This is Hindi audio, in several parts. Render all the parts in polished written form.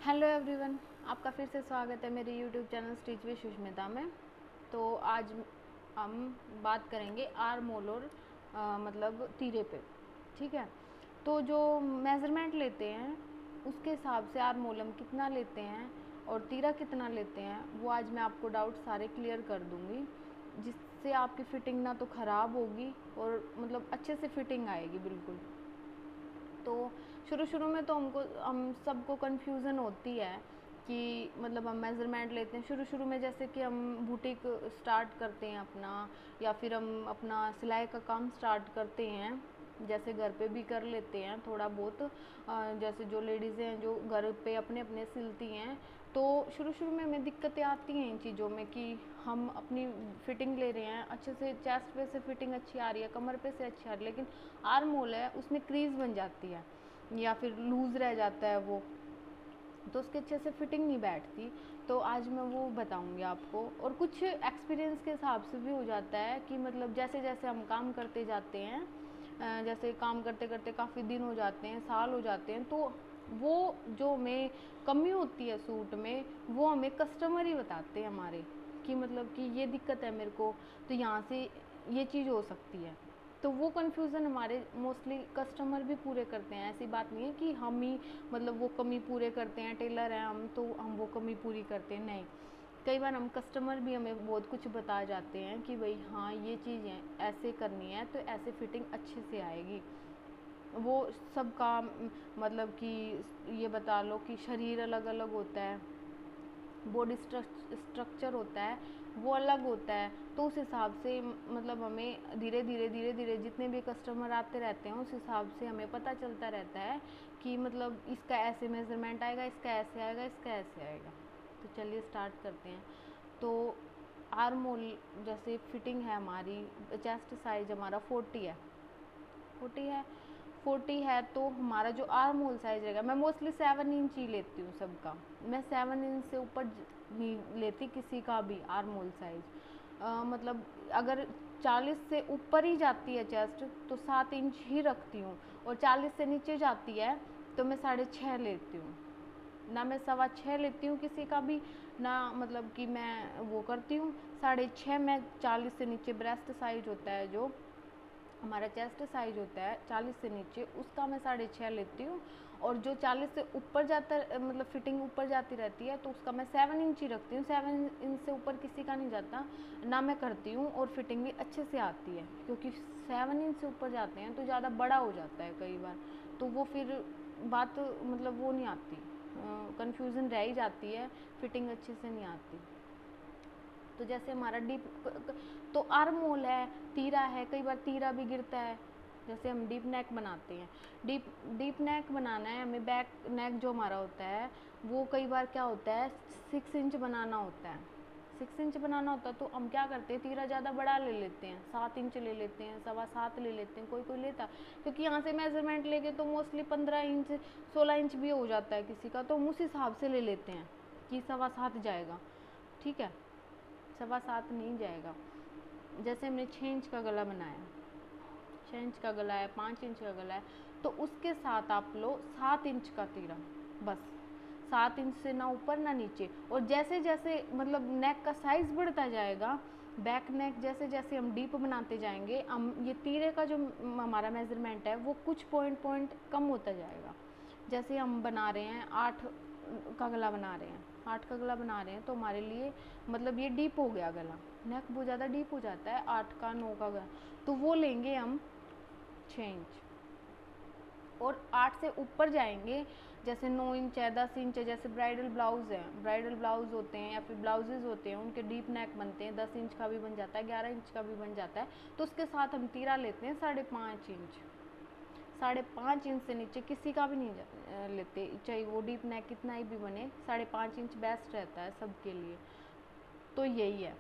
हेलो एवरीवन, आपका फिर से स्वागत है मेरे YouTube channel stitch with Sushmita में। तो आज हम बात करेंगे आर्म होल और मतलब तीरे पे। ठीक है, तो जो मेज़रमेंट लेते हैं उसके हिसाब से आर्म होल हम कितना लेते हैं और तीरा कितना लेते हैं वो आज मैं आपको डाउट सारे क्लियर कर दूंगी, जिससे आपकी फ़िटिंग ना तो ख़राब होगी और मतलब अच्छे से फिटिंग आएगी बिल्कुल। तो शुरू में तो हम सबको कन्फ्यूज़न होती है कि मतलब हम मेज़रमेंट लेते हैं शुरू में, जैसे कि हम बुटीक स्टार्ट करते हैं अपना, या फिर हम अपना सिलाई का काम स्टार्ट करते हैं, जैसे घर पे भी कर लेते हैं थोड़ा बहुत। जैसे जो लेडीज़ हैं जो घर पे अपने अपने सिलती हैं, तो शुरू में हमें दिक्कतें आती हैं इन चीज़ों में कि हम अपनी फ़िटिंग ले रहे हैं अच्छे से, चेस्ट पे से फ़िटिंग अच्छी आ रही है, कमर पे से अच्छी आ रही है, लेकिन आर्म होल है उसमें क्रीज़ बन जाती है या फिर लूज़ रह जाता है वो, तो उसके अच्छे से फिटिंग नहीं बैठती। तो आज मैं वो बताऊंगी आपको। और कुछ एक्सपीरियंस के हिसाब से भी हो जाता है कि मतलब जैसे जैसे हम काम करते जाते हैं, जैसे काम करते करते काफ़ी दिन हो जाते हैं, साल हो जाते हैं, तो वो जो हमें कमी होती है सूट में वो हमें कस्टमर ही बताते हैं हमारे, कि मतलब कि ये दिक्कत है मेरे को, तो यहाँ से ये चीज़ हो सकती है। तो वो कन्फ्यूज़न हमारे मोस्टली कस्टमर भी पूरे करते हैं। ऐसी बात नहीं है कि हम ही मतलब वो कमी पूरे करते हैं, टेलर हैं हम तो हम वो कमी पूरी करते हैं, नहीं। कई बार हम कस्टमर भी हमें बहुत कुछ बता जाते हैं कि भाई हाँ ये चीज़ें ऐसे करनी है तो ऐसे फिटिंग अच्छे से आएगी। वो सबका मतलब कि ये बता लो कि शरीर अलग अलग होता है, बॉडी स्ट्रक्चर होता है वो अलग होता है, तो उस हिसाब से मतलब हमें धीरे धीरे जितने भी कस्टमर आते रहते हैं उस हिसाब से हमें पता चलता रहता है कि मतलब इसका ऐसे मेज़रमेंट आएगा, इसका ऐसे आएगा, इसका ऐसे आएगा। तो चलिए स्टार्ट करते हैं। तो आर्म होल जैसे फिटिंग है हमारी, चेस्ट साइज हमारा 40 है, 40 है, 40 है, तो हमारा जो आर्म होल साइज रहेगा, मैं मोस्टली 7 इंच ही लेती हूँ सबका, मैं 7 इंच से ऊपर नहीं लेती किसी का भी आर्म होल साइज। मतलब अगर 40 से ऊपर ही जाती है चेस्ट तो 7 इंच ही रखती हूँ, और 40 से नीचे जाती है तो मैं 6.5 लेती हूँ, ना मैं 6.25 लेती हूँ किसी का भी, ना मतलब कि मैं वो करती हूँ 6.5। मैं 40 से नीचे ब्रेस्ट साइज होता है जो हमारा चेस्ट साइज होता है 40 से नीचे, उसका मैं 6.5 लेती हूँ। और जो 40 से ऊपर जाता मतलब फिटिंग ऊपर जाती रहती है तो उसका मैं 7 इंच ही रखती हूँ, 7 इंच से ऊपर किसी का नहीं जाता ना मैं करती हूँ, और फिटिंग भी अच्छे से आती है, क्योंकि 7 इंच से ऊपर जाते हैं तो ज़्यादा बड़ा हो जाता है कई बार, तो वो फिर बात मतलब वो नहीं आती, कन्फ्यूज़न रह ही जाती है, फिटिंग अच्छे से नहीं आती। तो जैसे हमारा डीप तो आर्म होल है, तीरा है, कई बार तीरा भी गिरता है। जैसे हम डीप नेक बनाते हैं, डीप डीप नेक बनाना है हमें, बैक नेक जो हमारा होता है वो कई बार क्या होता है 6 इंच बनाना होता है, 6 इंच बनाना होता है, तो हम क्या करते हैं तीरा ज़्यादा बड़ा ले लेते हैं, 7 इंच ले लेते हैं, 7.25 ले लेते हैं, कोई कोई लेता, क्योंकि यहाँ से मेजरमेंट लेके तो मोस्टली 15 इंच 16 इंच भी हो जाता है किसी का, तो हम उस हिसाब से ले लेते हैं कि 7.25 जाएगा। ठीक है, 7.25 नहीं जाएगा। जैसे हमने 6 इंच का गला बनाया, 6 इंच का गला है, 5 इंच का गला है, तो उसके साथ आप लो 7 इंच का तीरा, बस 7 इंच से ना ऊपर ना नीचे। और जैसे जैसे मतलब नेक का साइज़ बढ़ता जाएगा, बैक नेक जैसे जैसे हम डीप बनाते जाएंगे, हम ये तीरे का जो हमारा मेज़रमेंट है वो कुछ पॉइंट कम होता जाएगा। जैसे हम बना रहे हैं 8 का गला बना रहे हैं, 8 का गला बना रहे हैं, तो हमारे लिए मतलब ये डीप हो गया गला, नेक बहुत ज़्यादा डीप हो जाता है 8 का 9 का गला, तो वो लेंगे हम 6 इंच। और 8 से ऊपर जाएंगे, जैसे 9 इंच है, 10 इंच है, जैसे ब्राइडल ब्लाउज़ है, ब्राइडल ब्लाउज़ होते हैं या फिर ब्लाउजेज़ होते हैं उनके डीप नेक बनते हैं, 10 इंच का भी बन जाता है, 11 इंच का भी बन जाता है, तो उसके साथ हम तीरा लेते हैं 5.5 इंच। 5.5 इंच से नीचे किसी का भी नहीं लेते, चाहे वो डीप नेक कितना ही भी बने, 5.5 इंच बेस्ट रहता है सबके लिए। तो यही है,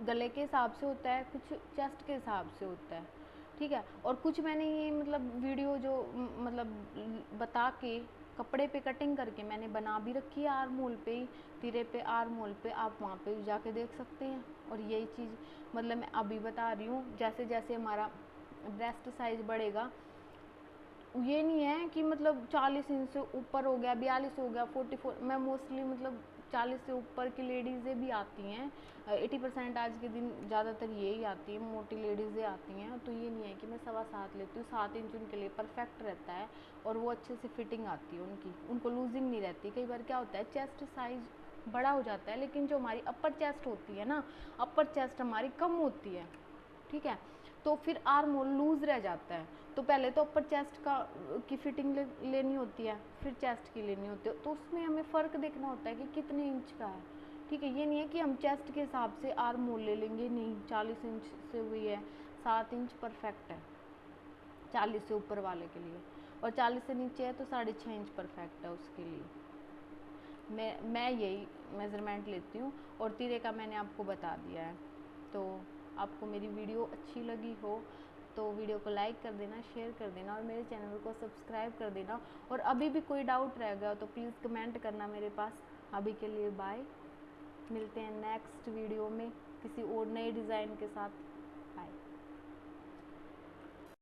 गले के हिसाब से होता है, कुछ चेस्ट के हिसाब से होता है। ठीक है, और कुछ मैंने ये मतलब वीडियो जो मतलब बता के कपड़े पे कटिंग करके मैंने बना भी रखी है, आर्म होल पे ही, तीरे पे आर्म होल पे, आप वहाँ पे जाके देख सकते हैं। और यही चीज़ मतलब मैं अभी बता रही हूँ, जैसे जैसे हमारा ब्रेस्ट साइज बढ़ेगा ये नहीं है कि मतलब 40 इंच से ऊपर हो गया, 42 हो गया, 44। मैं मोस्टली मतलब 40 से ऊपर की लेडीज़ें भी आती हैं, 80% आज के दिन ज़्यादातर यही आती है, मोटी लेडीज़ें आती हैं। तो ये नहीं है कि मैं 7.25 लेती हूँ, 7 इंच उनके लिए परफेक्ट रहता है और वो अच्छे से फिटिंग आती है उनकी, उनको लूजिंग नहीं रहती। कई बार क्या होता है, चेस्ट साइज बड़ा हो जाता है लेकिन जो हमारी अपर चेस्ट होती है ना, अपर चेस्ट हमारी कम होती है, ठीक है, तो फिर आर्म होल लूज रह जाता है। तो पहले तो अपर चेस्ट का की फिटिंग लेनी होती है, फिर चेस्ट की लेनी होती है, तो उसमें हमें फ़र्क देखना होता है कि कितने इंच का है, ठीक है। ये नहीं है कि हम चेस्ट के हिसाब से आर्म होल ले लेंगे, नहीं, 40 इंच से हुई है, 7 इंच परफेक्ट है 40 से ऊपर वाले के लिए, और 40 से नीचे है तो 6.5 इंच परफेक्ट है उसके लिए। मैं यही मेज़रमेंट लेती हूँ, और तिरे का मैंने आपको बता दिया है। तो आपको मेरी वीडियो अच्छी लगी हो तो वीडियो को लाइक कर देना, शेयर कर देना और मेरे चैनल को सब्सक्राइब कर देना। और अभी भी कोई डाउट रह गया तो प्लीज़ कमेंट करना मेरे पास। अभी के लिए बाय, मिलते हैं नेक्स्ट वीडियो में किसी और नए डिज़ाइन के साथ।